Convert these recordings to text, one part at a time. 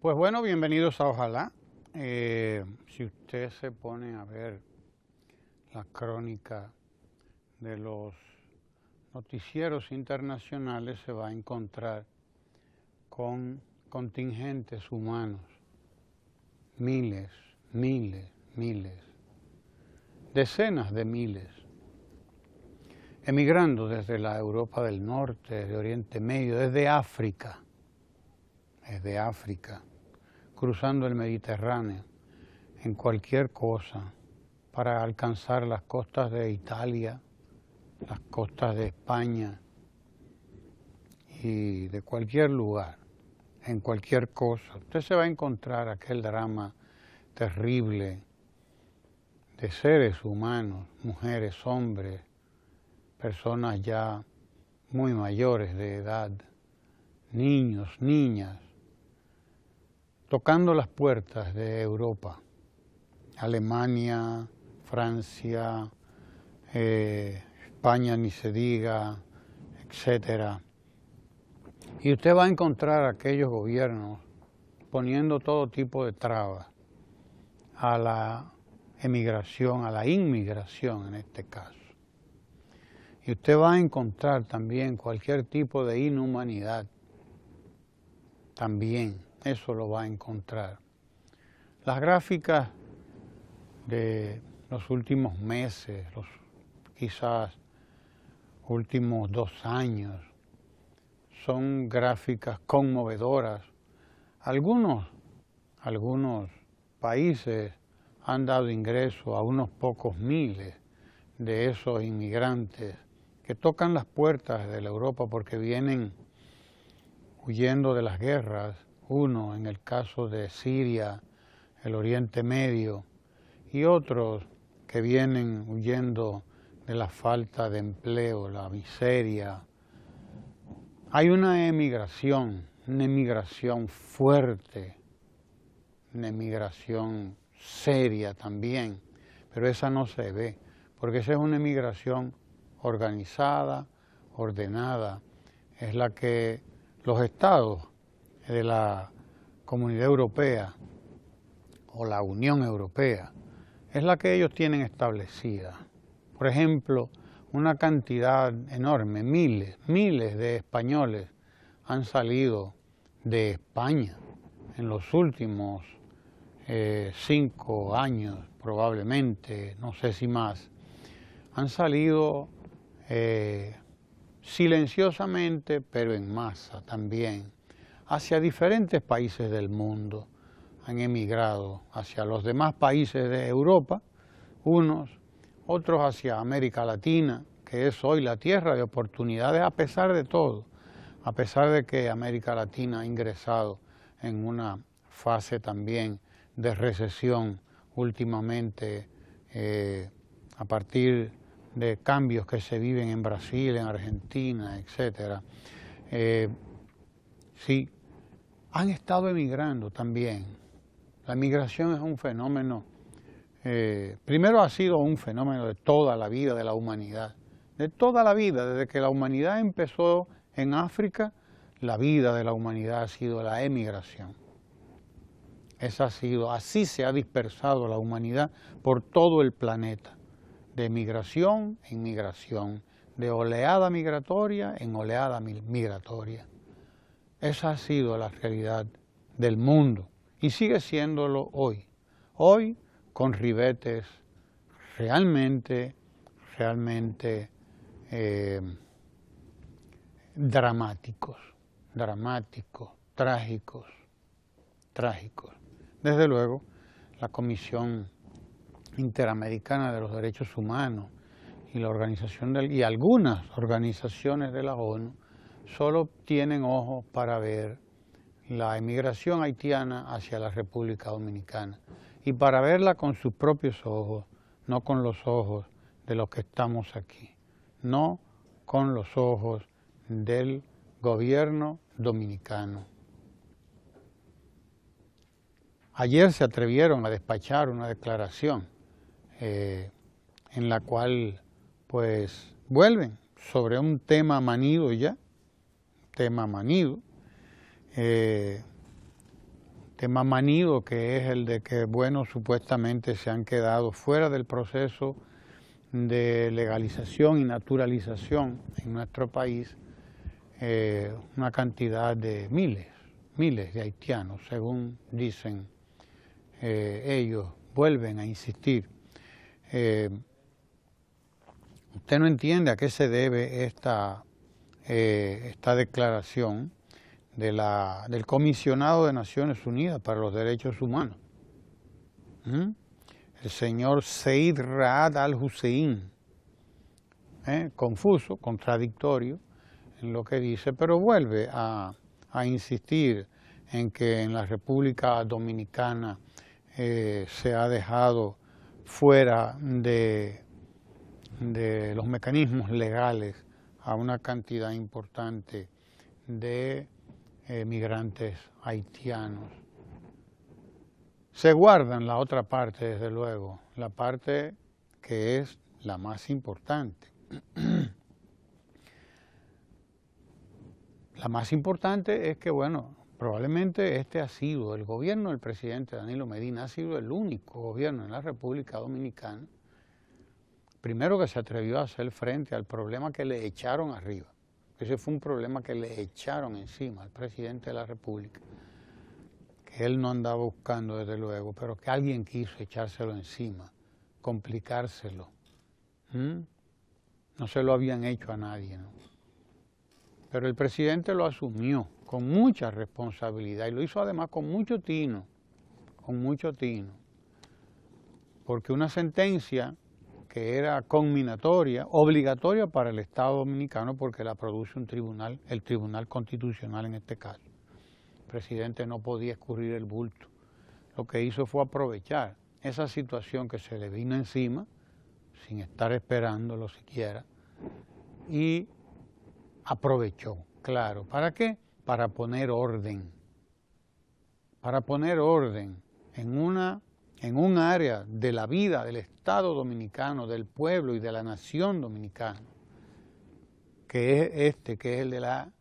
Pues bueno, bienvenidos a Ojalá. Si usted se pone a ver la crónica de los noticieros internacionales, se va a encontrar con contingentes humanos, miles, decenas de miles, emigrando desde la Europa del Norte, desde Oriente Medio, desde África, cruzando el Mediterráneo, en cualquier cosa, para alcanzar las costas de Italia, las costas de España y de cualquier lugar, en cualquier cosa. Usted se va a encontrar aquel drama terrible de seres humanos, mujeres, hombres, personas ya muy mayores de edad, niños, niñas, tocando las puertas de Europa, Alemania, Francia, España ni se diga, etcétera. Y usted va a encontrar a aquellos gobiernos poniendo todo tipo de trabas a la emigración, a la inmigración en este caso. Y usted va a encontrar también cualquier tipo de inhumanidad, también. Eso lo va a encontrar. Las gráficas de los últimos meses, los quizás últimos 2 años, son gráficas conmovedoras. Algunos países han dado ingreso a unos pocos miles de esos inmigrantes que tocan las puertas de la Europa porque vienen huyendo de las guerras. Uno en el caso de Siria, el Oriente Medio, y otros que vienen huyendo de la falta de empleo, la miseria. Hay una emigración fuerte, una emigración seria también, pero esa no se ve, porque esa es una emigración organizada, ordenada, es la que los estados de la Comunidad Europea o la Unión Europea es la que ellos tienen establecida. Por ejemplo, una cantidad enorme, miles de españoles han salido de España en los últimos 5 años probablemente, no sé si más. Han salido silenciosamente, pero en masa también, hacia diferentes países del mundo. Han emigrado hacia los demás países de Europa, otros hacia América Latina, que es hoy la tierra de oportunidades a pesar de todo, a pesar de que América Latina ha ingresado en una fase también de recesión últimamente a partir de cambios que se viven en Brasil, en Argentina, etcétera. Sí, han estado emigrando también. La migración es un fenómeno, primero ha sido un fenómeno de toda la vida de la humanidad, de toda la vida, desde que la humanidad empezó en África, la vida de la humanidad ha sido la emigración. Así se ha dispersado la humanidad por todo el planeta, de migración en migración, de oleada migratoria en oleada migratoria. Esa ha sido la realidad del mundo y sigue siéndolo hoy. Hoy con ribetes realmente dramáticos, trágicos. Desde luego, la Comisión Interamericana de los Derechos Humanos y y algunas organizaciones de la ONU solo tienen ojos para ver la emigración haitiana hacia la República Dominicana y para verla con sus propios ojos, no con los ojos de los que estamos aquí, no con los ojos del gobierno dominicano. Ayer se atrevieron a despachar una declaración en la cual pues vuelven sobre un tema manido ya, tema manido, que es el de que, bueno, supuestamente se han quedado fuera del proceso de legalización y naturalización en nuestro país una cantidad de miles de haitianos, según dicen ellos, vuelven a insistir. Usted no entiende a qué se debe esta declaración del Comisionado de Naciones Unidas para los Derechos Humanos. El señor Zeid Ra'ad al-Hussein, confuso, contradictorio en lo que dice, pero vuelve a insistir en que en la República Dominicana se ha dejado fuera de los mecanismos legales a una cantidad importante de migrantes haitianos. Se guardan la otra parte, desde luego, la parte que es la más importante. La más importante es que, bueno, probablemente este ha sido, el gobierno del presidente Danilo Medina ha sido el único gobierno en la República Dominicana, primero que se atrevió a hacer frente al problema que le echaron arriba. Ese fue un problema que le echaron encima al presidente de la República, que él no andaba buscando desde luego, pero que alguien quiso echárselo encima, complicárselo. No se lo habían hecho a nadie, ¿no? Pero el presidente lo asumió con mucha responsabilidad y lo hizo además con mucho tino, porque una sentencia que era conminatoria, obligatoria para el Estado Dominicano, porque la produce un tribunal, el Tribunal Constitucional en este caso. El presidente no podía escurrir el bulto. Lo que hizo fue aprovechar esa situación que se le vino encima, sin estar esperándolo siquiera, y aprovechó, claro. ¿Para qué? Para poner orden. Para poner orden en un área de la vida del Estado Dominicano, del pueblo y de la nación dominicana, que es el de la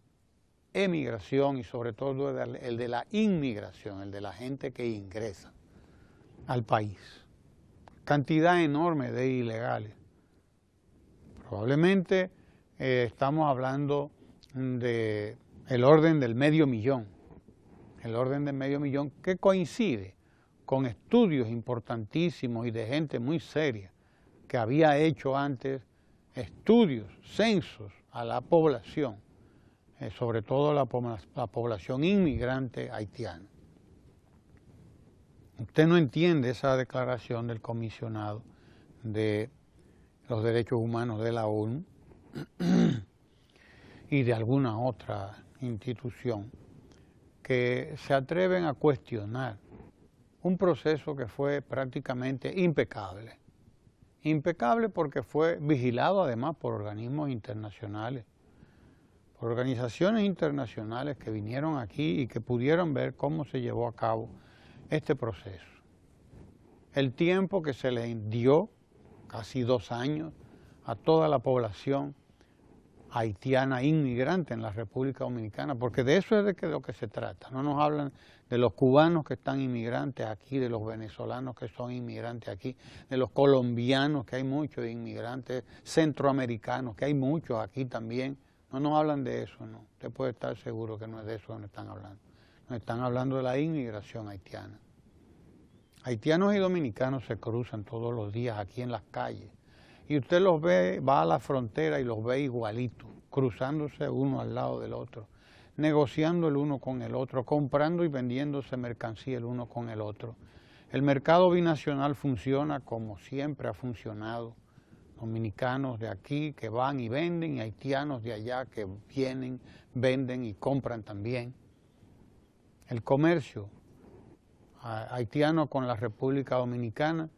emigración y sobre todo el de la inmigración, el de la gente que ingresa al país. Cantidad enorme de ilegales. Probablemente estamos hablando de el orden del medio millón, que coincide con estudios importantísimos y de gente muy seria que había hecho antes estudios, censos a la población, sobre todo la población inmigrante haitiana. Usted no entiende esa declaración del comisionado de los derechos humanos de la ONU y de alguna otra institución que se atreven a cuestionar un proceso que fue prácticamente impecable. Impecable porque fue vigilado además por organismos internacionales, por organizaciones internacionales que vinieron aquí y que pudieron ver cómo se llevó a cabo este proceso. El tiempo que se le dio, casi 2 años, a toda la población haitiana inmigrante en la República Dominicana, porque de eso es de lo que se trata. No nos hablan de los cubanos que están inmigrantes aquí, de los venezolanos que son inmigrantes aquí, de los colombianos, que hay muchos inmigrantes, centroamericanos, que hay muchos aquí también. No nos hablan de eso, no. Usted puede estar seguro que no es de eso que nos están hablando. Nos están hablando de la inmigración haitiana. Haitianos y dominicanos se cruzan todos los días aquí en las calles. Y usted los ve, va a la frontera y los ve igualitos, cruzándose uno al lado del otro, negociando el uno con el otro, comprando y vendiéndose mercancía el uno con el otro. El mercado binacional funciona como siempre ha funcionado. Dominicanos de aquí que van y venden y haitianos de allá que vienen, venden y compran también. El comercio haitiano con la República Dominicana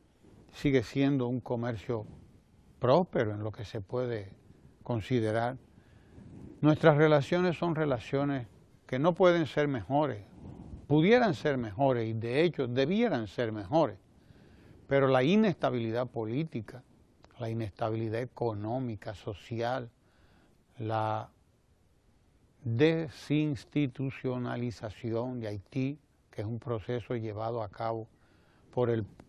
sigue siendo un comercio próspero en lo que se puede considerar. Nuestras relaciones son relaciones que no pueden ser mejores, pudieran ser mejores y de hecho debieran ser mejores, pero la inestabilidad política, la inestabilidad económica, social, la desinstitucionalización de Haití que es un proceso llevado a cabo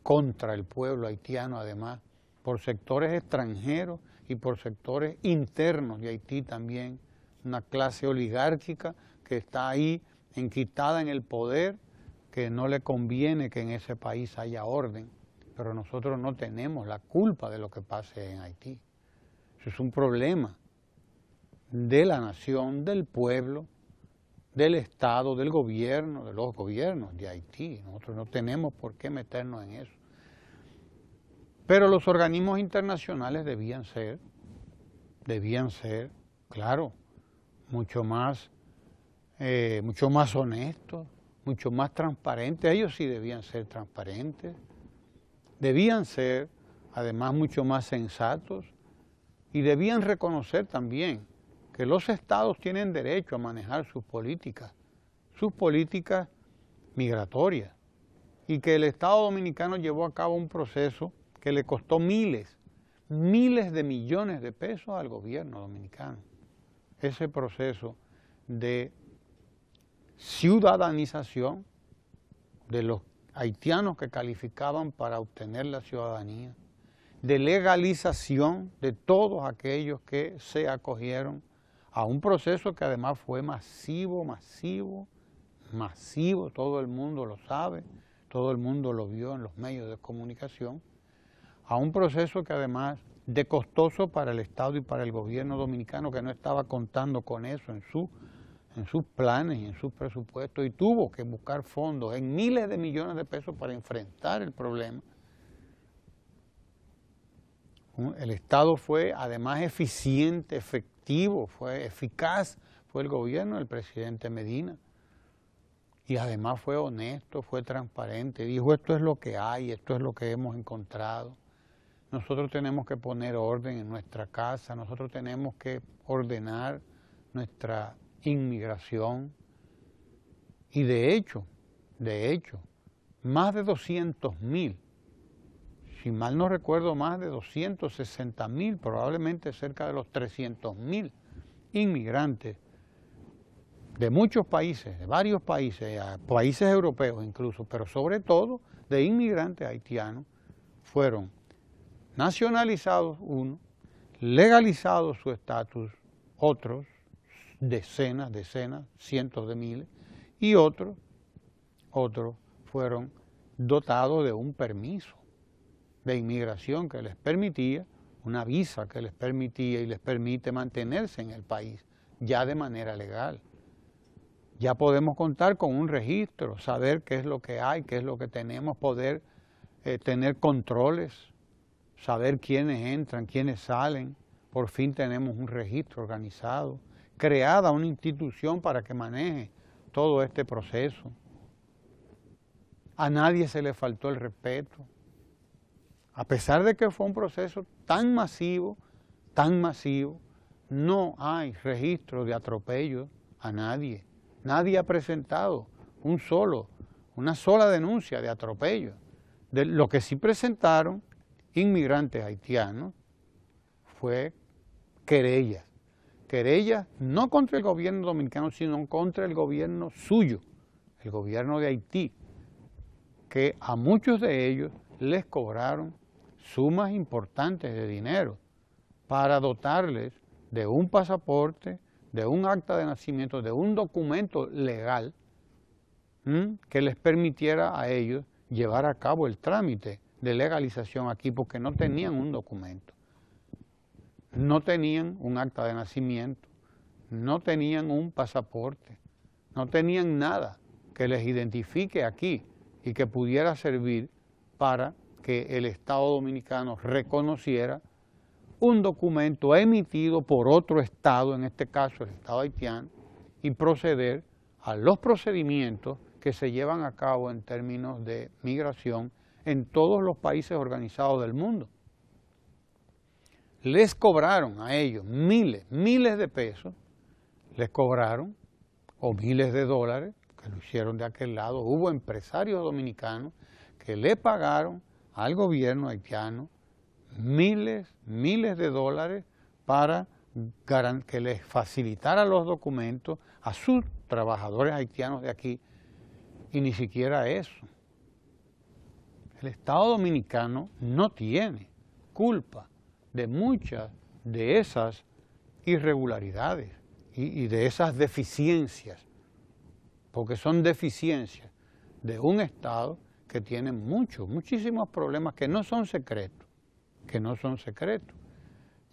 contra el pueblo haitiano, además, por sectores extranjeros y por sectores internos de Haití también, una clase oligárquica que está ahí enquistada en el poder, que no le conviene que en ese país haya orden, pero nosotros no tenemos la culpa de lo que pase en Haití. Eso es un problema de la nación, del pueblo, del Estado, del gobierno, de los gobiernos de Haití. Nosotros no tenemos por qué meternos en eso. Pero los organismos internacionales debían ser, claro, mucho más honestos, mucho más transparentes. Ellos sí debían ser transparentes, debían ser además mucho más sensatos y debían reconocer también que los estados tienen derecho a manejar sus políticas migratorias, y que el Estado Dominicano llevó a cabo un proceso que le costó miles de millones de pesos al gobierno dominicano. Ese proceso de ciudadanización de los haitianos que calificaban para obtener la ciudadanía, de legalización de todos aquellos que se acogieron a un proceso que además fue masivo, todo el mundo lo sabe, todo el mundo lo vio en los medios de comunicación, a un proceso que además de costoso para el Estado y para el gobierno dominicano, que no estaba contando con eso en sus planes y en sus presupuestos, y tuvo que buscar fondos en miles de millones de pesos para enfrentar el problema. El Estado fue además eficiente, efectivo, fue eficaz, fue el gobierno del presidente Medina. Y además fue honesto, fue transparente, dijo esto es lo que hay, esto es lo que hemos encontrado. Nosotros tenemos que poner orden en nuestra casa, nosotros tenemos que ordenar nuestra inmigración. Y de hecho, más de 200.000, si mal no recuerdo, más de 260.000, probablemente cerca de los 300.000 inmigrantes de muchos países, de varios países, países europeos incluso, pero sobre todo de inmigrantes haitianos, fueron nacionalizados unos, legalizados su estatus otros, decenas, cientos de miles, y otros fueron dotados de un permiso de inmigración que les permitía, una visa que les permitía y les permite mantenerse en el país, ya de manera legal. Ya podemos contar con un registro, saber qué es lo que hay, qué es lo que tenemos, poder tener controles, saber quiénes entran, quiénes salen. Por fin tenemos un registro organizado, creada una institución para que maneje todo este proceso. A nadie se le faltó el respeto. A pesar de que fue un proceso tan masivo, no hay registro de atropello a nadie. Nadie ha presentado una sola denuncia de atropello. De lo que sí presentaron inmigrantes haitianos fue querellas no contra el gobierno dominicano, sino contra el gobierno suyo, el gobierno de Haití, que a muchos de ellos les cobraron sumas importantes de dinero para dotarles de un pasaporte, de un acta de nacimiento, de un documento legal que les permitiera a ellos llevar a cabo el trámite de legalización aquí, porque no tenían un documento, no tenían un acta de nacimiento, no tenían un pasaporte, no tenían nada que les identifique aquí y que pudiera servir para que el Estado Dominicano reconociera un documento emitido por otro Estado, en este caso el Estado haitiano, y proceder a los procedimientos que se llevan a cabo en términos de migración en todos los países organizados del mundo. Les cobraron a ellos miles de pesos, les cobraron, o miles de dólares, que lo hicieron de aquel lado. Hubo empresarios dominicanos que le pagaron al gobierno haitiano miles de dólares para que les facilitara los documentos a sus trabajadores haitianos de aquí, Y ni siquiera eso. El Estado dominicano no tiene culpa de muchas de esas irregularidades y de esas deficiencias, porque son deficiencias de un Estado que tiene muchísimos problemas que no son secretos, que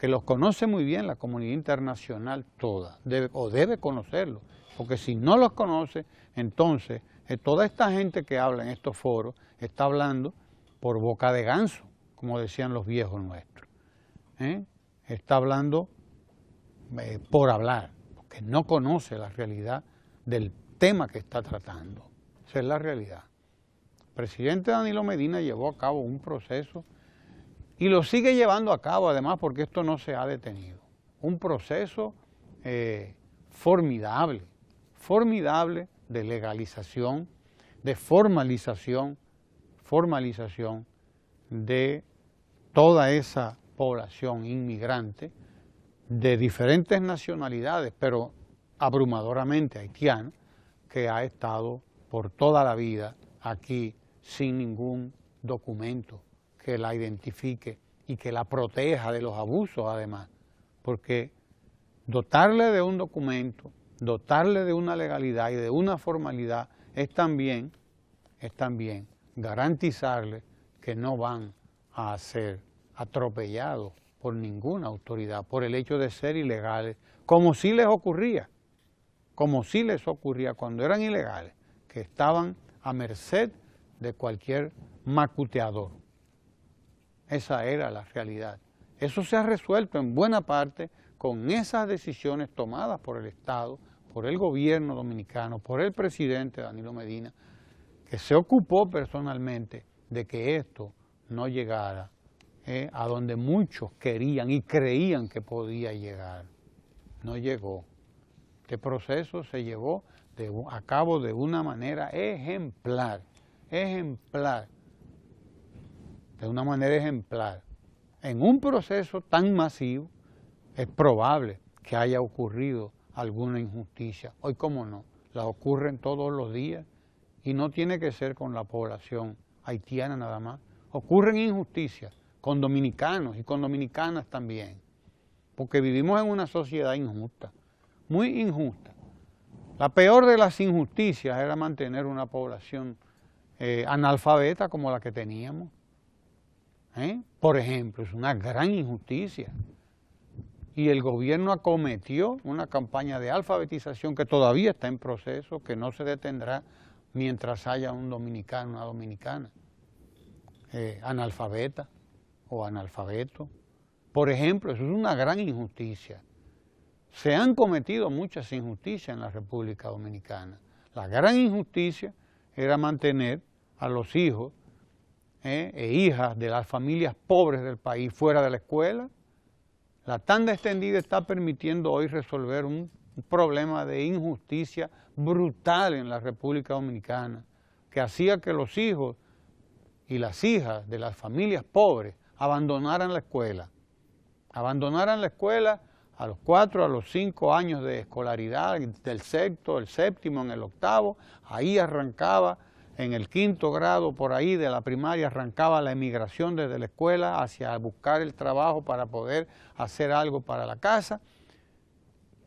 los conoce muy bien la comunidad internacional toda, debe conocerlo, porque si no los conoce, entonces toda esta gente que habla en estos foros está hablando por boca de ganso, como decían los viejos nuestros. Está hablando por hablar, porque no conoce la realidad del tema que está tratando. Esa es la realidad. El presidente Danilo Medina llevó a cabo un proceso y lo sigue llevando a cabo además porque esto no se ha detenido. Un proceso formidable de legalización, de formalización de toda esa población inmigrante de diferentes nacionalidades, pero abrumadoramente haitiana, que ha estado por toda la vida aquí sin ningún documento que la identifique y que la proteja de los abusos además, porque dotarle de un documento, dotarle de una legalidad y de una formalidad es también garantizarle que no van a ser atropellados por ninguna autoridad por el hecho de ser ilegales, como sí les ocurría cuando eran ilegales, que estaban a merced de cualquier macuteador. Esa era la realidad. Eso se ha resuelto en buena parte con esas decisiones tomadas por el Estado, por el gobierno dominicano, por el presidente Danilo Medina, que se ocupó personalmente de que esto no llegara a donde muchos querían y creían que podía llegar. No llegó. Este proceso se llevó a cabo de una manera ejemplar, de una manera ejemplar. En un proceso tan masivo es probable que haya ocurrido alguna injusticia. Hoy, cómo no, la ocurren todos los días y no tiene que ser con la población haitiana nada más. Ocurren injusticias con dominicanos y con dominicanas también, porque vivimos en una sociedad injusta, muy injusta. La peor de las injusticias era mantener una población analfabeta como la que teníamos. Por ejemplo, es una gran injusticia. Y el gobierno acometió una campaña de alfabetización que todavía está en proceso, que no se detendrá mientras haya un dominicano, una dominicana, analfabeta o analfabeto. Por ejemplo, eso es una gran injusticia. Se han cometido muchas injusticias en la República Dominicana. La gran injusticia era mantener a los hijos e hijas de las familias pobres del país fuera de la escuela. La tanda extendida está permitiendo hoy resolver un problema de injusticia brutal en la República Dominicana, que hacía que los hijos y las hijas de las familias pobres abandonaran la escuela a los 4, a los 5 años de escolaridad, del sexto, el séptimo, en el octavo. Ahí arrancaba, en el 5º grado, por ahí de la primaria, arrancaba la emigración desde la escuela hacia buscar el trabajo para poder hacer algo para la casa.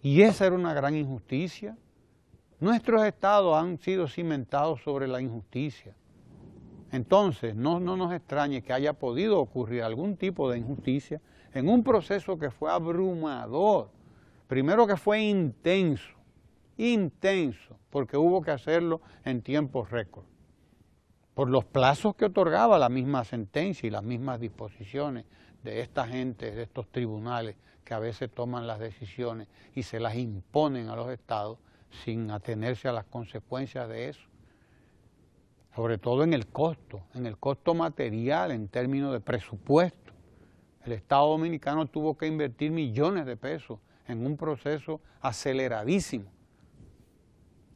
Y esa era una gran injusticia. Nuestros estados han sido cimentados sobre la injusticia. Entonces, no nos extrañe que haya podido ocurrir algún tipo de injusticia en un proceso que fue abrumador. Primero que fue intenso, porque hubo que hacerlo en tiempos récord, por los plazos que otorgaba la misma sentencia y las mismas disposiciones de esta gente, de estos tribunales que a veces toman las decisiones y se las imponen a los estados sin atenerse a las consecuencias de eso. Sobre todo en el costo material, en términos de presupuesto. El Estado Dominicano tuvo que invertir millones de pesos en un proceso aceleradísimo,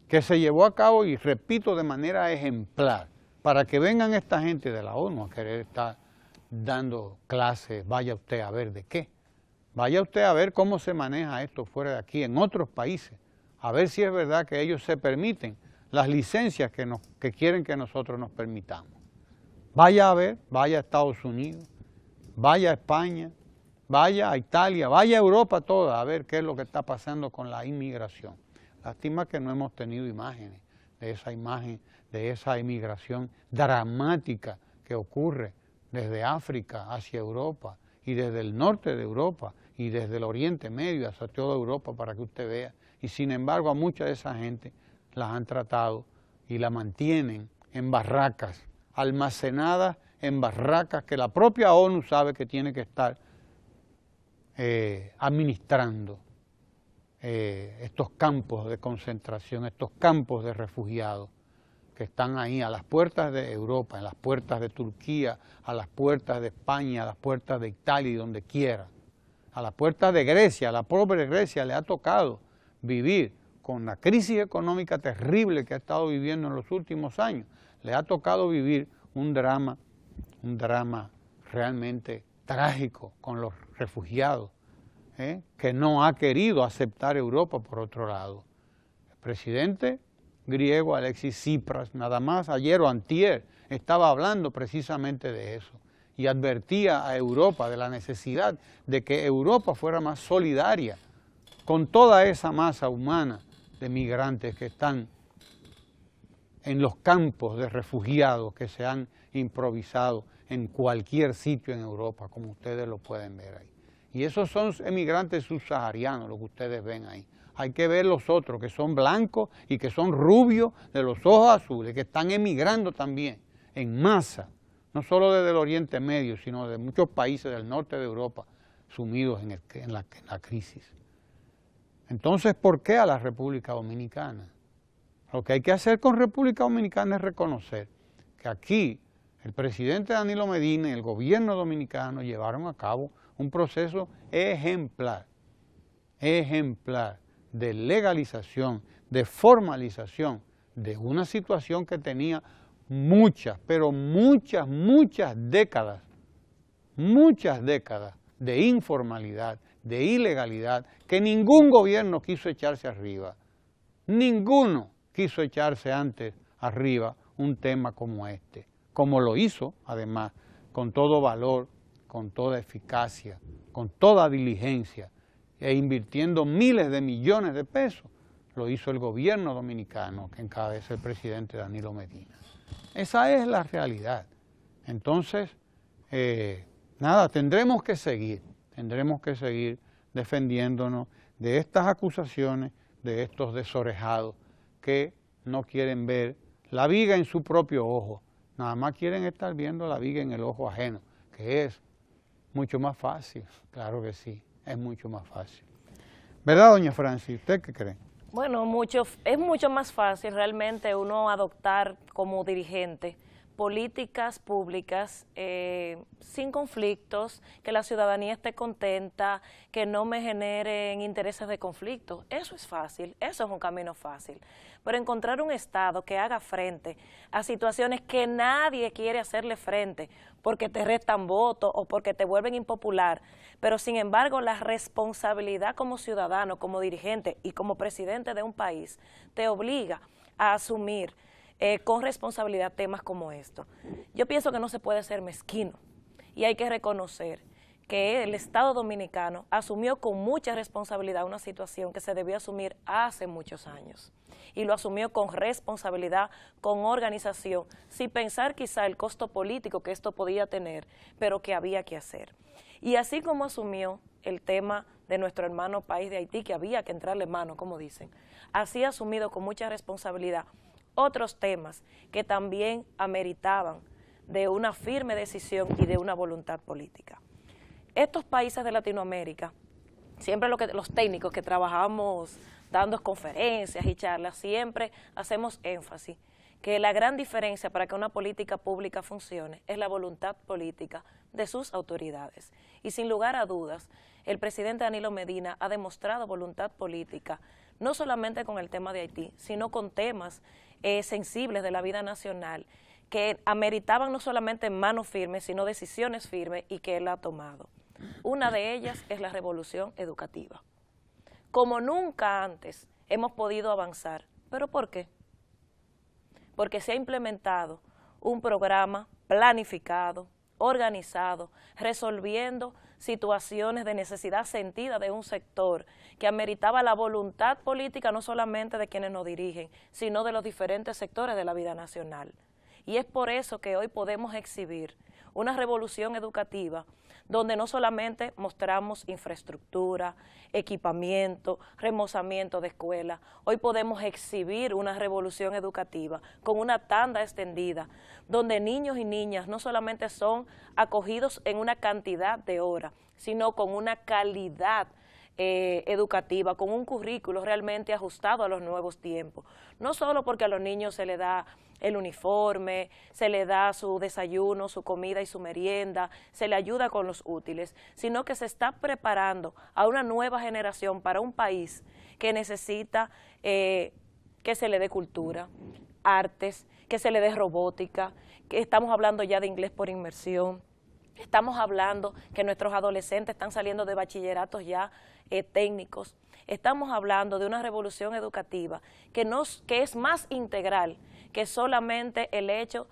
que se llevó a cabo, y repito, de manera ejemplar, para que vengan esta gente de la ONU a querer estar dando clases, vaya usted a ver de qué. Vaya usted a ver cómo se maneja esto fuera de aquí, en otros países, a ver si es verdad que ellos se permiten las licencias que quieren que nosotros nos permitamos. Vaya a ver, vaya a Estados Unidos, vaya a España, vaya a Italia, vaya a Europa toda a ver qué es lo que está pasando con la inmigración. Lástima que no hemos tenido imágenes de esa imagen, de esa inmigración dramática que ocurre desde África hacia Europa y desde el norte de Europa y desde el Oriente Medio hacia toda Europa para que usted vea. Y sin embargo a mucha de esa gente las han tratado y la mantienen en barracas, almacenadas en barracas que la propia ONU sabe que tiene que estar administrando estos campos de concentración, estos campos de refugiados que están ahí a las puertas de Europa, en las puertas de Turquía, a las puertas de España, a las puertas de Italia y donde quiera, a las puertas de Grecia. A la pobre Grecia le ha tocado vivir con la crisis económica terrible que ha estado viviendo en los últimos años, le ha tocado vivir un drama realmente trágico con los refugiados, que no ha querido aceptar Europa por otro lado. El presidente griego Alexis Tsipras, nada más ayer o antier, estaba hablando precisamente de eso y advertía a Europa de la necesidad de que Europa fuera más solidaria con toda esa masa humana de migrantes que están en los campos de refugiados que se han improvisado en cualquier sitio en Europa, como ustedes lo pueden ver ahí. Y esos son emigrantes subsaharianos, lo que ustedes ven ahí. Hay que ver los otros, que son blancos y que son rubios, de los ojos azules, que están emigrando también en masa, no solo desde el Oriente Medio, sino de muchos países del norte de Europa, sumidos en la crisis. Entonces, ¿por qué a la República Dominicana? Lo que hay que hacer con República Dominicana es reconocer que aquí el presidente Danilo Medina y el gobierno dominicano llevaron a cabo un proceso ejemplar de legalización, de formalización de una situación que tenía muchas, pero muchas décadas de informalidad, de ilegalidad, que ningún gobierno quiso echarse arriba. Ninguno quiso echarse antes arriba un tema como este, como lo hizo, además, con todo valor, con toda eficacia, con toda diligencia, e invirtiendo miles de millones de pesos, lo hizo el gobierno dominicano que encabeza el presidente Danilo Medina. Esa es la realidad. Entonces, nada, tendremos que seguir defendiéndonos de estas acusaciones, de estos desorejados que no quieren ver la viga en su propio ojo, nada más quieren estar viendo la viga en el ojo ajeno, que es mucho más fácil, claro que sí, es mucho más fácil. ¿Verdad, doña Francis? ¿Usted qué cree? Bueno, es mucho más fácil realmente uno adoptar como dirigente políticas públicas sin conflictos, que la ciudadanía esté contenta, que no me generen intereses de conflicto. Eso es fácil, eso es un camino fácil. Pero encontrar un Estado que haga frente a situaciones que nadie quiere hacerle frente porque te restan votos o porque te vuelven impopular, pero sin embargo la responsabilidad como ciudadano, como dirigente y como presidente de un país te obliga a asumir con responsabilidad temas como esto. Yo pienso que no se puede ser mezquino y hay que reconocer que el Estado Dominicano asumió con mucha responsabilidad una situación que se debió asumir hace muchos años y lo asumió con responsabilidad, con organización, sin pensar quizá el costo político que esto podía tener, pero que había que hacer. Y así como asumió el tema de nuestro hermano país de Haití, que había que entrarle mano, como dicen, así ha asumido con mucha responsabilidad otros temas que también ameritaban de una firme decisión y de una voluntad política. Estos países de Latinoamérica, siempre los técnicos que trabajamos dando conferencias y charlas, siempre hacemos énfasis que la gran diferencia para que una política pública funcione es la voluntad política de sus autoridades. Y sin lugar a dudas, el presidente Danilo Medina ha demostrado voluntad política, no solamente con el tema de Haití, sino con temas sensibles de la vida nacional, que ameritaban no solamente manos firmes, sino decisiones firmes y que él ha tomado. Una de ellas es la revolución educativa. Como nunca antes hemos podido avanzar. ¿Pero por qué? porque se ha implementado un programa planificado, organizado, resolviendo situaciones de necesidad sentida de un sector que ameritaba la voluntad política no solamente de quienes nos dirigen, sino de los diferentes sectores de la vida nacional. Y es por eso que hoy podemos exhibir una revolución educativa donde no solamente mostramos infraestructura, equipamiento, remozamiento de escuelas, hoy podemos exhibir una revolución educativa con una tanda extendida, donde niños y niñas no solamente son acogidos en una cantidad de horas, sino con una calidad educativa, con un currículo realmente ajustado a los nuevos tiempos. No solo porque a los niños se les da el uniforme, se les da su desayuno, su comida y su merienda, se le ayuda con los útiles, sino que se está preparando a una nueva generación para un país que necesita que se le dé cultura, artes, que se le dé robótica, que estamos hablando ya de inglés por inmersión. Estamos hablando que nuestros adolescentes están saliendo de bachilleratos ya técnicos. Estamos hablando de una revolución educativa que es más integral que solamente el hecho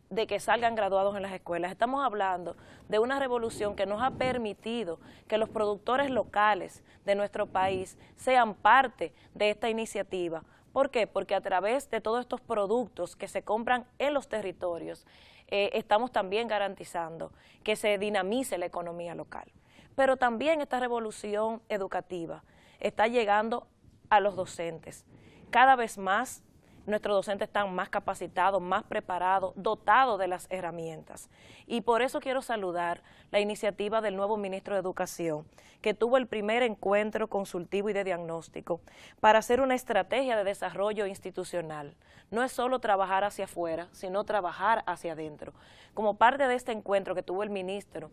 de que salgan graduados en las escuelas. Estamos hablando de una revolución que nos ha permitido que los productores locales de nuestro país sean parte de esta iniciativa. ¿Por qué? Porque a través de todos estos productos que se compran en los territorios, estamos también garantizando que se dinamice la economía local. Pero también esta revolución educativa está llegando a los docentes. Cada vez más nuestros docentes están más capacitados, más preparados, dotados de las herramientas. Y por eso quiero saludar la iniciativa del nuevo ministro de Educación, que tuvo el primer encuentro consultivo y de diagnóstico para hacer una estrategia de desarrollo institucional. No es solo trabajar hacia afuera, sino trabajar hacia adentro. Como parte de este encuentro que tuvo el ministro,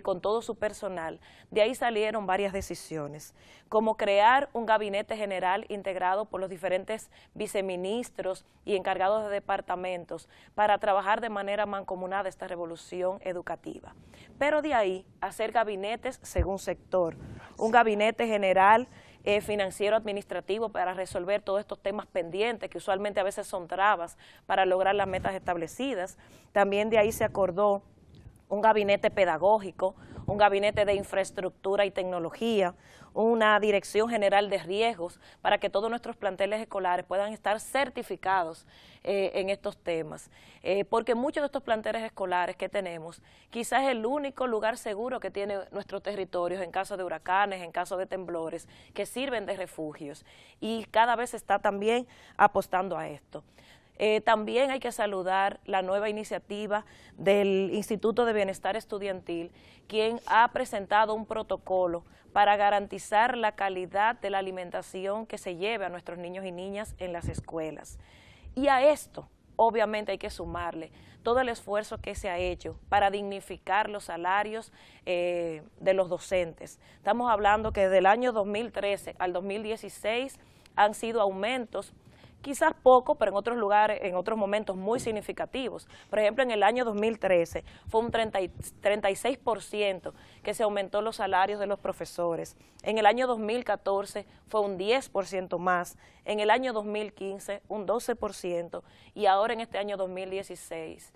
con todo su personal, de ahí salieron varias decisiones, como crear un gabinete general integrado por los diferentes viceministros y encargados de departamentos para trabajar de manera mancomunada esta revolución educativa. Pero de ahí hacer gabinetes según sector, un gabinete general financiero administrativo para resolver todos estos temas pendientes que usualmente a veces son trabas para lograr las metas establecidas. También de ahí se acordó un gabinete pedagógico, un gabinete de infraestructura y tecnología, una dirección general de riesgos para que todos nuestros planteles escolares puedan estar certificados en estos temas. Porque muchos de estos planteles escolares que tenemos, quizás es el único lugar seguro que tiene nuestros territorios en caso de huracanes, en caso de temblores, que sirven de refugios. Y cada vez se está también apostando a esto. También hay que saludar la nueva iniciativa del Instituto de Bienestar Estudiantil, quien ha presentado un protocolo para garantizar la calidad de la alimentación que se lleve a nuestros niños y niñas en las escuelas. Y a esto, obviamente, hay que sumarle todo el esfuerzo que se ha hecho para dignificar los salarios de los docentes. Estamos hablando que del año 2013 al 2016 han sido aumentos, quizás poco, pero en otros lugares, en otros momentos muy significativos. Por ejemplo, en el año 2013 fue un 36% que se aumentó los salarios de los profesores. En el año 2014 fue un 10% más. En el año 2015 un 12% y ahora en este año 2016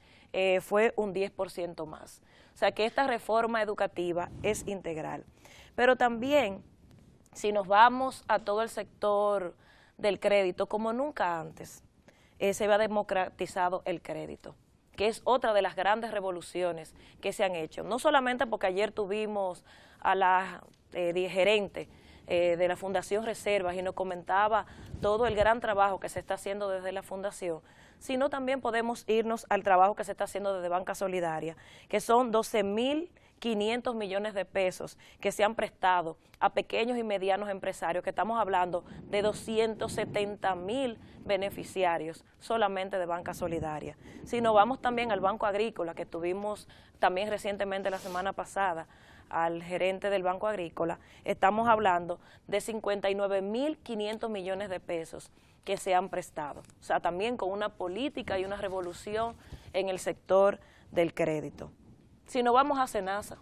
fue un 10% más. O sea que esta reforma educativa es integral. Pero también, si nos vamos a todo el sector del crédito, como nunca antes, se había democratizado el crédito, que es otra de las grandes revoluciones que se han hecho. No solamente porque ayer tuvimos a la gerente de la Fundación Reservas y nos comentaba todo el gran trabajo que se está haciendo desde la Fundación, sino también podemos irnos al trabajo que se está haciendo desde Banca Solidaria, que son 12.500 millones de pesos que se han prestado a pequeños y medianos empresarios, que estamos hablando de 270.000 beneficiarios solamente de Banca Solidaria. Si nos vamos también al Banco Agrícola, que tuvimos también recientemente la semana pasada al gerente del Banco Agrícola, estamos hablando de 59.500 millones de pesos que se han prestado. O sea, también con una política y una revolución en el sector del crédito. Si nos vamos a SENASA,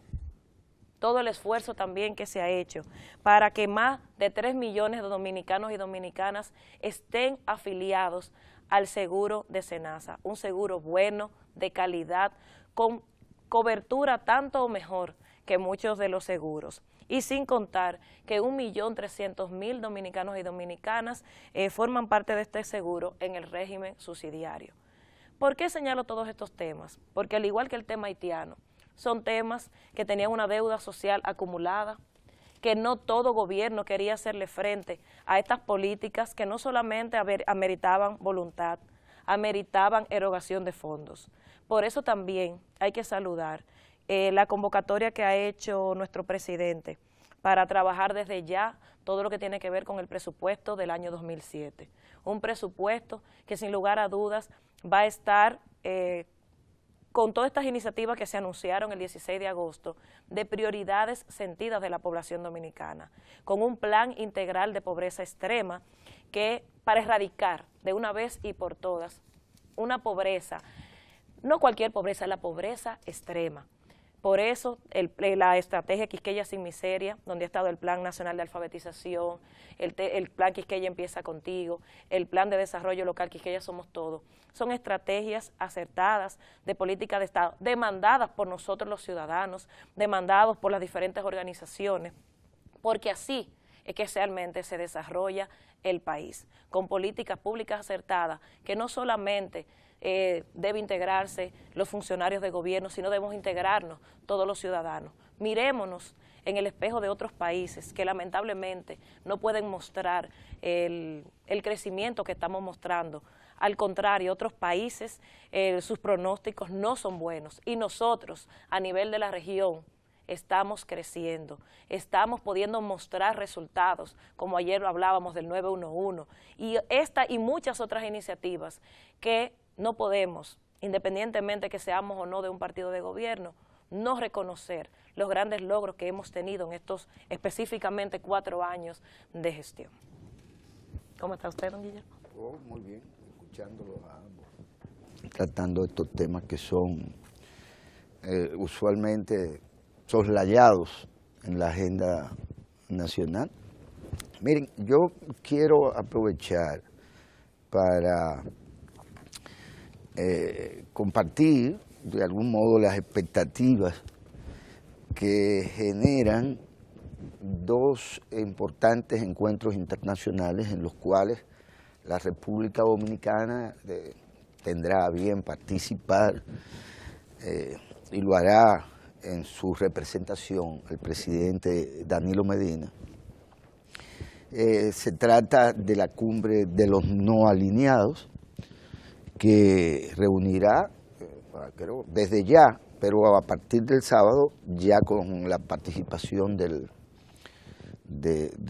todo el esfuerzo también que se ha hecho para que más de 3 millones de dominicanos y dominicanas estén afiliados al seguro de SENASA, un seguro bueno, de calidad, con cobertura tanto o mejor que muchos de los seguros. Y sin contar que 1.300.000 dominicanos y dominicanas forman parte de este seguro en el régimen subsidiario. ¿Por qué señalo todos estos temas? Porque al igual que el tema haitiano, son temas que tenían una deuda social acumulada, que no todo gobierno quería hacerle frente a estas políticas que no solamente ameritaban voluntad, ameritaban erogación de fondos. Por eso también hay que saludar la convocatoria que ha hecho nuestro presidente para trabajar desde ya todo lo que tiene que ver con el presupuesto del año 2007. Un presupuesto que sin lugar a dudas va a estar con todas estas iniciativas que se anunciaron el 16 de agosto, de prioridades sentidas de la población dominicana, con un plan integral de pobreza extrema que para erradicar de una vez y por todas una pobreza, no cualquier pobreza, la pobreza extrema. Por eso la estrategia Quisqueya sin Miseria, donde ha estado el Plan Nacional de Alfabetización, el Plan Quisqueya Empieza Contigo, el Plan de Desarrollo Local Quisqueya Somos Todos, son estrategias acertadas de política de Estado, demandadas por nosotros los ciudadanos, demandados por las diferentes organizaciones, porque así es que realmente se desarrolla el país, con políticas públicas acertadas, que no solamente debe integrarse los funcionarios de gobierno, sino debemos integrarnos todos los ciudadanos. Mirémonos en el espejo de otros países que lamentablemente no pueden mostrar el crecimiento que estamos mostrando. Al contrario, otros países, sus pronósticos no son buenos y nosotros a nivel de la región estamos creciendo, estamos pudiendo mostrar resultados, como ayer hablábamos del 911, y esta y muchas otras iniciativas que no podemos, independientemente que seamos o no de un partido de gobierno, no reconocer los grandes logros que hemos tenido en estos específicamente 4 años de gestión. ¿Cómo está usted, don Guillermo? Oh, muy bien, escuchándolos a ambos, tratando estos temas que son usualmente soslayados en la agenda nacional. Miren, yo quiero aprovechar para compartir de algún modo las expectativas que generan 2 importantes encuentros internacionales en los cuales la República Dominicana tendrá a bien participar y lo hará en su representación el presidente Danilo Medina. Se trata de la cumbre de los no alineados, que reunirá, creo, desde ya, pero a partir del sábado, ya con la participación de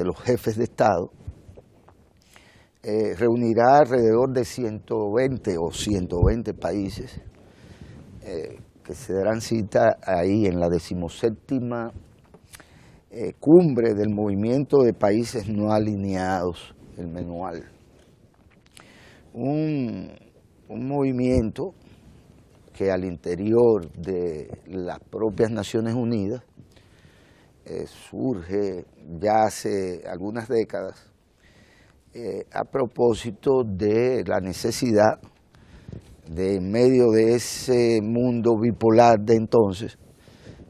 los jefes de Estado, reunirá alrededor de 120 países que se darán cita ahí en la 17ª cumbre del Movimiento de Países No Alineados, el MENUAL. Un movimiento que al interior de las propias Naciones Unidas surge ya hace algunas décadas a propósito de la necesidad de, en medio de ese mundo bipolar de entonces,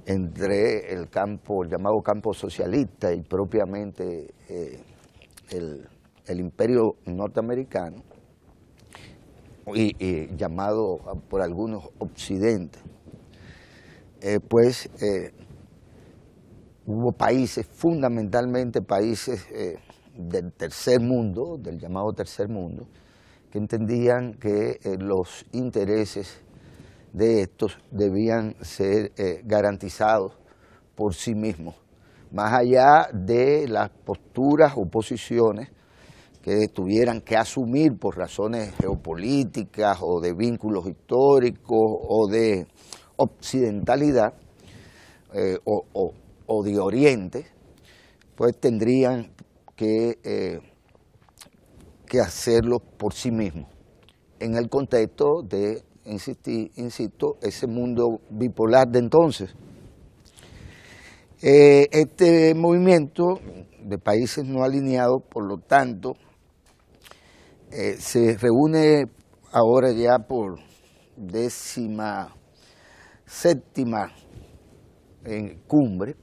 entre el llamado campo socialista y propiamente el imperio norteamericano, y llamado por algunos Occidente, hubo países, fundamentalmente países del tercer mundo, del llamado tercer mundo, que entendían que los intereses de estos debían ser garantizados por sí mismos, más allá de las posturas o posiciones que tuvieran que asumir por razones geopolíticas o de vínculos históricos o de occidentalidad o de Oriente, pues tendrían que hacerlo por sí mismos, en el contexto de, insisto, ese mundo bipolar de entonces. Este movimiento de países no alineados, por lo tanto, se reúne ahora ya por 17ª cumbre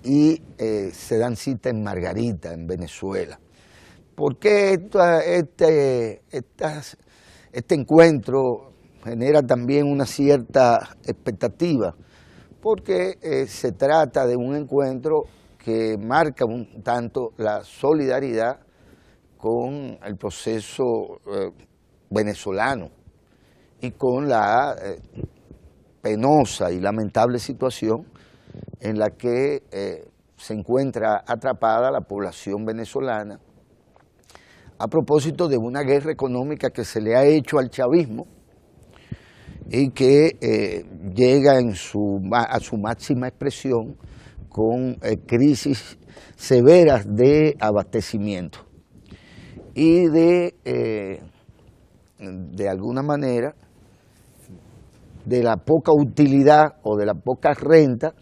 y se dan cita en Margarita, en Venezuela. ¿Por qué este encuentro genera también una cierta expectativa? Porque se trata de un encuentro que marca un tanto la solidaridad con el proceso venezolano y con la penosa y lamentable situación en la que se encuentra atrapada la población venezolana a propósito de una guerra económica que se le ha hecho al chavismo y que llega a su máxima expresión con crisis severas de abastecimiento y de alguna manera, de la poca utilidad o de la poca renta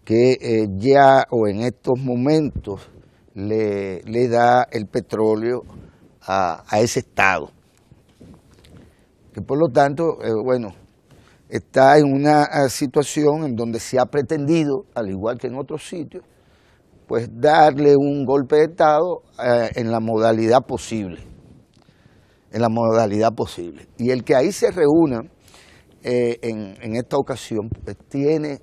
que ya o en estos momentos le da el petróleo a ese Estado, que por lo tanto, bueno, está en una situación en donde se ha pretendido, al igual que en otros sitios, pues darle un golpe de Estado en la modalidad posible, Y el que ahí se reúna en esta ocasión, pues tiene,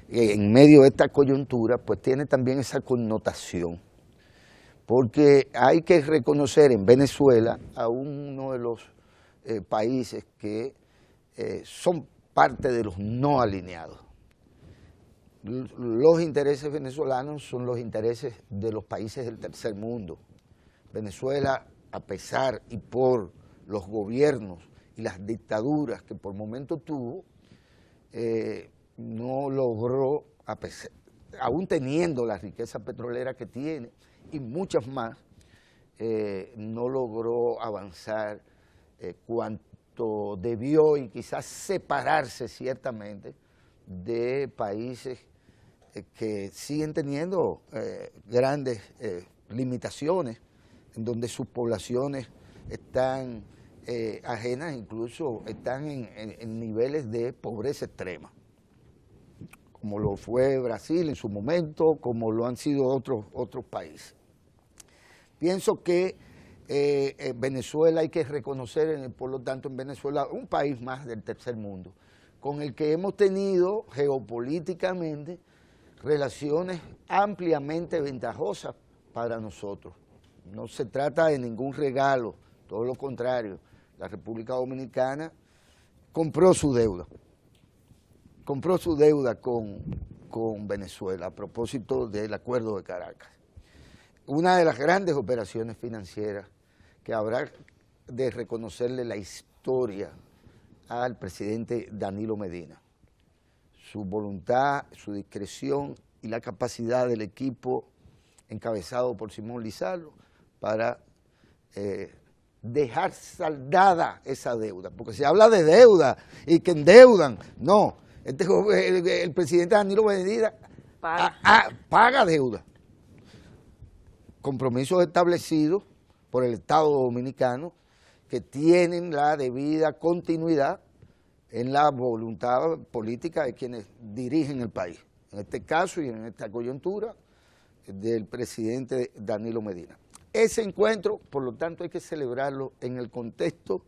en medio de esta coyuntura, pues tiene también esa connotación, porque hay que reconocer en Venezuela a uno de los países que son parte de los no alineados. Los intereses venezolanos son los intereses de los países del tercer mundo. Venezuela, a pesar y por los gobiernos y las dictaduras que por momento tuvo, no logró, aún teniendo la riqueza petrolera que tiene y muchas más, no logró avanzar cuanto debió y quizás separarse ciertamente de países que siguen teniendo grandes limitaciones, en donde sus poblaciones están ajenas, incluso están en niveles de pobreza extrema, como lo fue Brasil en su momento, como lo han sido otros países. Pienso que Venezuela hay que reconocer, por lo tanto, en Venezuela un país más del tercer mundo, con el que hemos tenido geopolíticamente relaciones ampliamente ventajosas para nosotros. No se trata de ningún regalo, todo lo contrario. La República Dominicana compró su deuda con Venezuela a propósito del Acuerdo de Caracas. Una de las grandes operaciones financieras que habrá de reconocerle la historia al presidente Danilo Medina. Su voluntad, su discreción y la capacidad del equipo encabezado por Simón Lizardo para dejar saldada esa deuda, porque se habla de deuda y que endeudan. No, el presidente Danilo Medina paga deuda. Compromisos establecidos por el Estado Dominicano que tienen la debida continuidad en la voluntad política de quienes dirigen el país. En este caso y en esta coyuntura del presidente Danilo Medina. Ese encuentro, por lo tanto, hay que celebrarlo en el contexto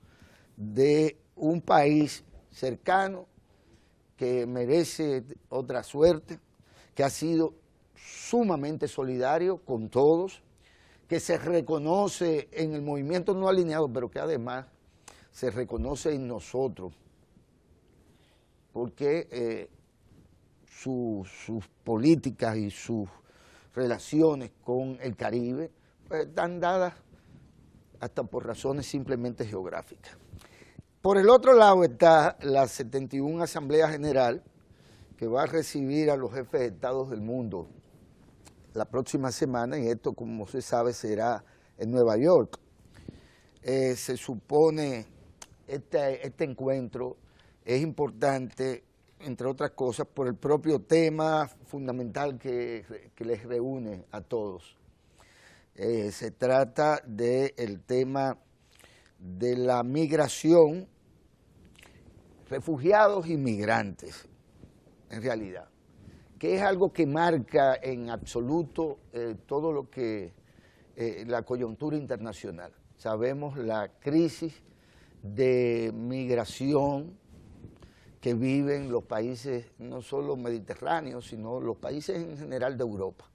de un país cercano que merece otra suerte, que ha sido sumamente solidario con todos, que se reconoce en el movimiento no alineado, pero que además se reconoce en nosotros, porque sus políticas y sus relaciones con el Caribe pues, están dadas hasta por razones simplemente geográficas. Por el otro lado está la 71 Asamblea General, que va a recibir a los jefes de estados del mundo la próxima semana, y esto, como se sabe, será en Nueva York. Se supone este encuentro es importante, entre otras cosas, por el propio tema fundamental que les reúne a todos. Se trata del tema de la migración, refugiados y migrantes, en realidad, que es algo que marca en absoluto todo lo que la coyuntura internacional. Sabemos la crisis de migración que viven los países, no solo mediterráneos, sino los países en general de Europa.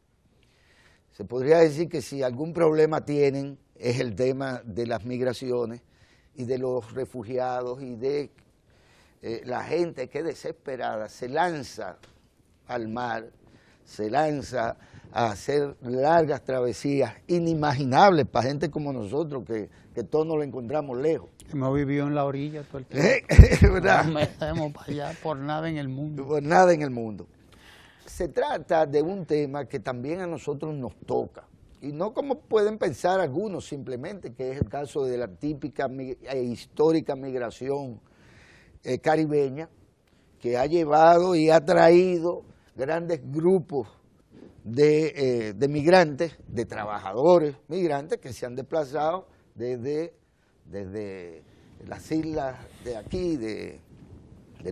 Se podría decir que si algún problema tienen es el tema de las migraciones y de los refugiados y de la gente que desesperada se lanza al mar, se lanza a hacer largas travesías inimaginables para gente como nosotros, que todos nos lo encontramos lejos. Hemos vivido en la orilla todo el tiempo. ¿Verdad? No metemos para allá por nada en el mundo. Por nada en el mundo. Se trata de un tema que también a nosotros nos toca, y no como pueden pensar algunos simplemente, que es el caso de la típica e histórica migración caribeña, que ha llevado y ha traído grandes grupos de migrantes, de trabajadores migrantes que se han desplazado desde las islas de aquí, del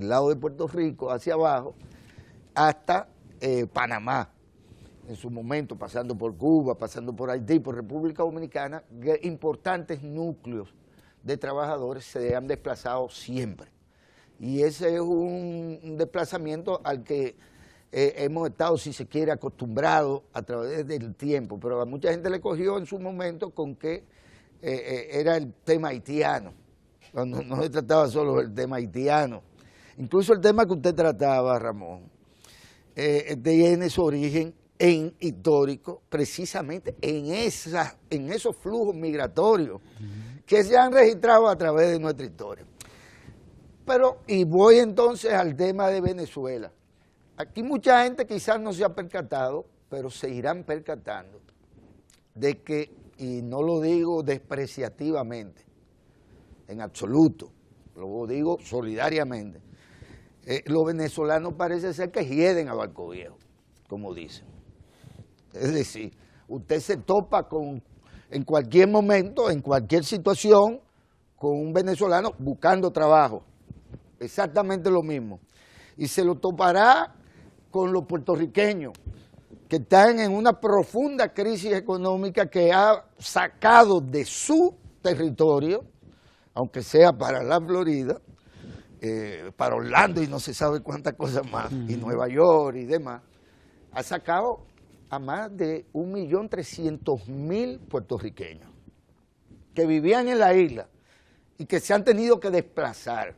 lado de Puerto Rico hacia abajo, hasta Panamá, en su momento, pasando por Cuba, pasando por Haití, por República Dominicana. Importantes núcleos de trabajadores se han desplazado siempre. Y ese es un desplazamiento al que hemos estado, si se quiere, acostumbrados a través del tiempo, pero a mucha gente le cogió en su momento con que era el tema haitiano, cuando no se trataba solo del tema haitiano. Incluso el tema que usted trataba, Ramón, tiene su origen histórico, precisamente en esos flujos migratorios que se han registrado a través de nuestra historia. Pero, y voy entonces al tema de Venezuela. Aquí mucha gente quizás no se ha percatado, pero se irán percatando de que, y no lo digo despreciativamente, en absoluto, lo digo solidariamente, los venezolanos parece ser que hieden a Barco Viejo, como dicen. Es decir, usted se topa en cualquier momento, en cualquier situación, con un venezolano buscando trabajo. Exactamente lo mismo. Y se lo topará con los puertorriqueños, que están en una profunda crisis económica que ha sacado de su territorio, aunque sea para la Florida, para Orlando y no se sabe cuántas cosas más, y Nueva York y demás, ha sacado a más de 1.300.000 puertorriqueños que vivían en la isla y que se han tenido que desplazar,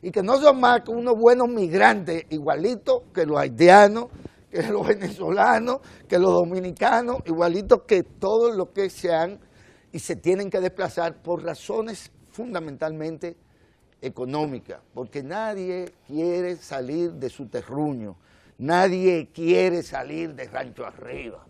y que no son más que unos buenos migrantes, igualitos que los haitianos, que los venezolanos, que los dominicanos, igualitos que todos los que se han y se tienen que desplazar por razones fundamentalmente económicas, porque nadie quiere salir de su terruño, nadie quiere salir de Rancho Arriba,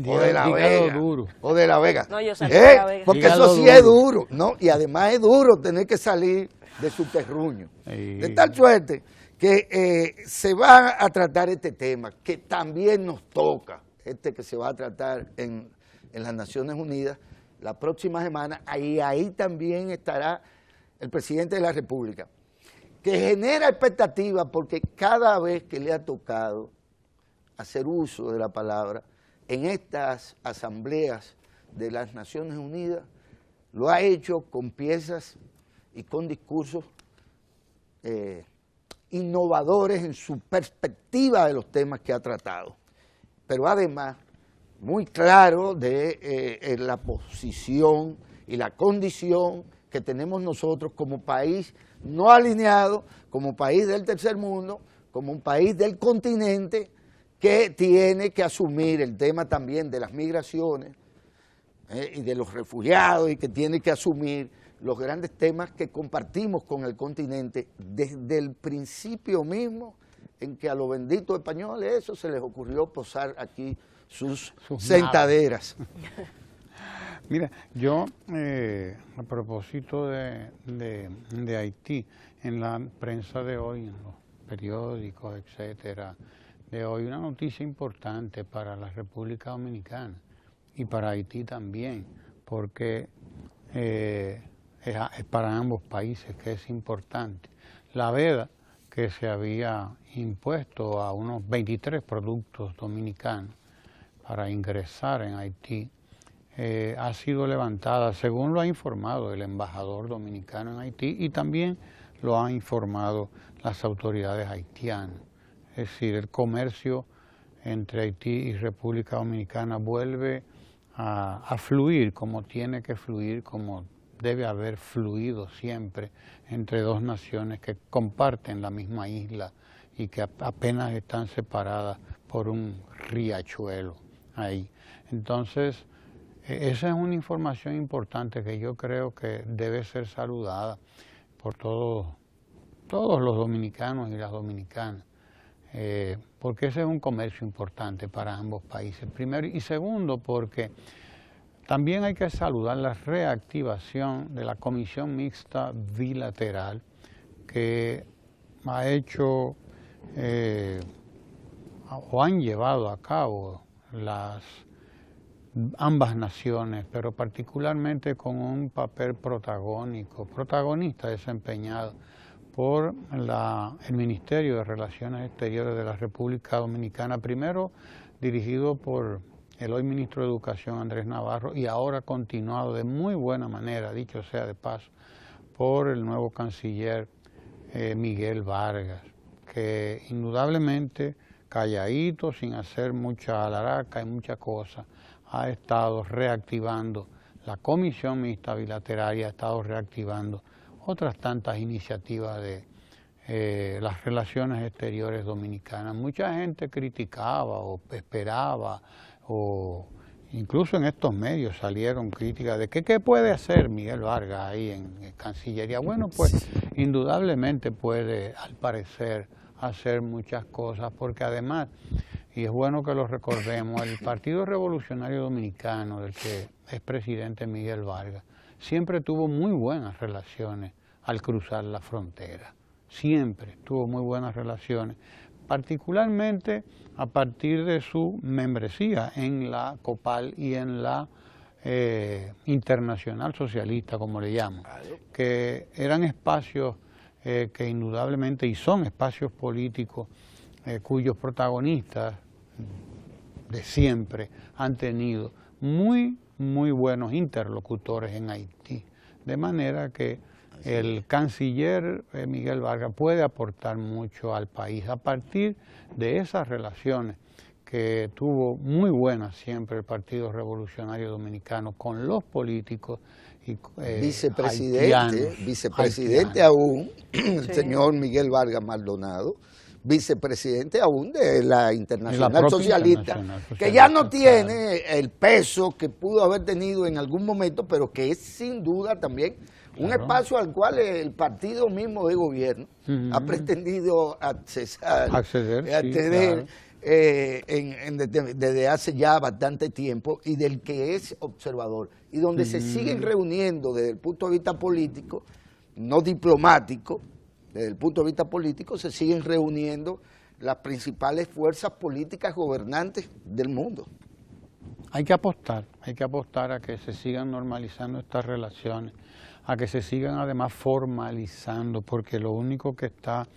o de La Vega, o de La Vega. No, yo salí de La Vega. Porque Dígalo eso sí duro. es duro, ¿no? Y además es duro tener que salir de su terruño. De tal suerte que se va a tratar este tema, que también nos toca, que se va a tratar en las Naciones Unidas la próxima semana, ahí también estará el presidente de la República, que genera expectativa porque cada vez que le ha tocado hacer uso de la palabra en estas asambleas de las Naciones Unidas, lo ha hecho con piezas y con discursos innovadores en su perspectiva de los temas que ha tratado, pero además muy claro de la posición y la condición que tenemos nosotros como país no alineado, como país del tercer mundo, como un país del continente que tiene que asumir el tema también de las migraciones y de los refugiados, y que tiene que asumir los grandes temas que compartimos con el continente desde el principio mismo en que a los benditos españoles eso se les ocurrió posar aquí sus sentaderas. Mira, yo a propósito de Haití, en la prensa de hoy, en los periódicos, etcétera, de hoy, una noticia importante para la República Dominicana y para Haití también, porque es para ambos países, que es importante. La veda que se había impuesto a unos 23 productos dominicanos para ingresar en Haití, ha sido levantada, según lo ha informado el embajador dominicano en Haití, y también lo han informado las autoridades haitianas. Es decir, el comercio entre Haití y República Dominicana vuelve a fluir como tiene que fluir, como debe haber fluido siempre entre dos naciones que comparten la misma isla y que apenas están separadas por un riachuelo ahí. Entonces, esa es una información importante que yo creo que debe ser saludada por todos los dominicanos y las dominicanas, porque ese es un comercio importante para ambos países, primero, y segundo porque también hay que saludar la reactivación de la Comisión Mixta Bilateral que ha hecho o han llevado a cabo ambas naciones, pero particularmente con un papel protagonista desempeñado por el Ministerio de Relaciones Exteriores de la República Dominicana, primero dirigido por el hoy ministro de Educación Andrés Navarro y ahora continuado de muy buena manera, dicho sea de paso, por el nuevo canciller Miguel Vargas, que indudablemente calladito, sin hacer mucha alaraca y mucha cosa, ha estado reactivando la Comisión Mixta Bilateral y ha estado reactivando otras tantas iniciativas de las relaciones exteriores dominicanas. Mucha gente criticaba o esperaba, o incluso en estos medios salieron críticas de qué puede hacer Miguel Vargas ahí en Cancillería. Bueno, pues indudablemente puede, al parecer, hacer muchas cosas, porque además, y es bueno que lo recordemos, el Partido Revolucionario Dominicano, del que es presidente Miguel Vargas, siempre tuvo muy buenas relaciones al cruzar la frontera, siempre tuvo muy buenas relaciones, particularmente a partir de su membresía en la COPAL y en la Internacional Socialista, como le llaman, que eran espacios que indudablemente, y son espacios políticos cuyos protagonistas de siempre han tenido muy buenos interlocutores en Haití, de manera que el canciller Miguel Vargas puede aportar mucho al país a partir de esas relaciones que tuvo muy buenas siempre el Partido Revolucionario Dominicano con los políticos y vicepresidente aún, el señor Miguel Vargas Maldonado, vicepresidente aún de la Internacional Socialista, que ya no tiene el peso que pudo haber tenido en algún momento, pero que es sin duda también un espacio al cual el partido mismo de gobierno ha pretendido acceder desde hace ya bastante tiempo, y del que es observador, y donde se siguen reuniendo desde el punto de vista político, no diplomático, desde el punto de vista político se siguen reuniendo las principales fuerzas políticas gobernantes del mundo. Hay que apostar a que se sigan normalizando estas relaciones, a que se sigan además formalizando, porque lo único que está,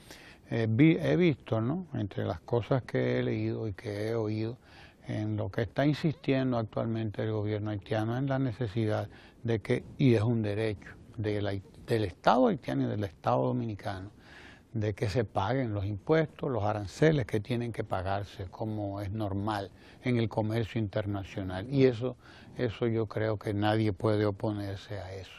he visto, ¿no?, entre las cosas que he leído y que he oído, en lo que está insistiendo actualmente el gobierno haitiano en la necesidad de que, y es un derecho del Estado haitiano y del Estado dominicano, de que se paguen los impuestos, los aranceles que tienen que pagarse como es normal en el comercio internacional. Y eso yo creo que nadie puede oponerse a eso.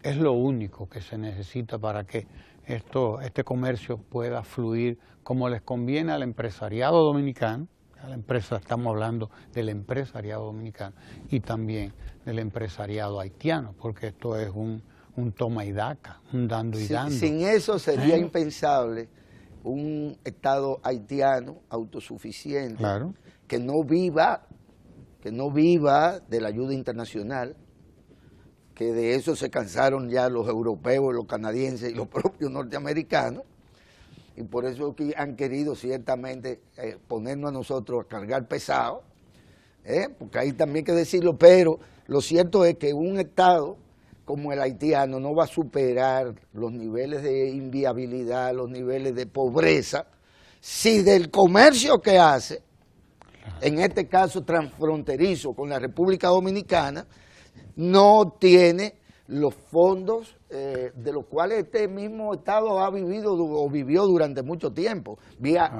Es lo único que se necesita para que este comercio pueda fluir como les conviene al empresariado dominicano. Estamos hablando del empresariado dominicano y también del empresariado haitiano, porque esto es un toma y daca, un dando y dando. Sin eso sería impensable un Estado haitiano autosuficiente, claro, que no viva de la ayuda internacional, que de eso se cansaron ya los europeos, los canadienses y los propios norteamericanos, y por eso que han querido ciertamente ponernos a nosotros a cargar pesado, porque hay también que decirlo, pero lo cierto es que un Estado como el haitiano no va a superar los niveles de inviabilidad, los niveles de pobreza, si del comercio que hace, en este caso transfronterizo con la República Dominicana, no tiene los fondos de los cuales este mismo Estado ha vivido o vivió durante mucho tiempo, vía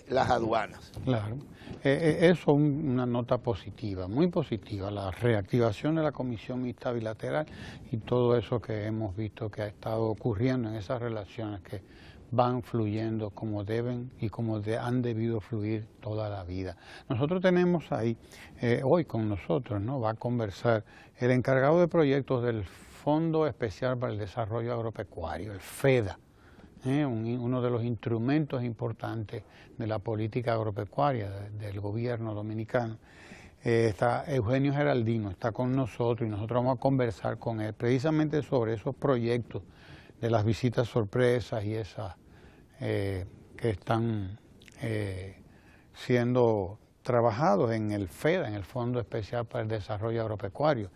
las aduanas. Claro. Eso es una nota positiva, muy positiva, la reactivación de la Comisión Mixta Bilateral y todo eso que hemos visto que ha estado ocurriendo en esas relaciones que van fluyendo como deben y como han debido fluir toda la vida. Nosotros tenemos ahí, hoy con nosotros, ¿no? Va a conversar el encargado de proyectos del Fondo Especial para el Desarrollo Agropecuario, el FEDA, uno de los instrumentos importantes de la política agropecuaria del gobierno dominicano. Está Eugenio Geraldino, está con nosotros y nosotros vamos a conversar con él precisamente sobre esos proyectos de las visitas sorpresas y esas que están siendo trabajados en el FEDA, en el Fondo Especial para el Desarrollo Agropecuario.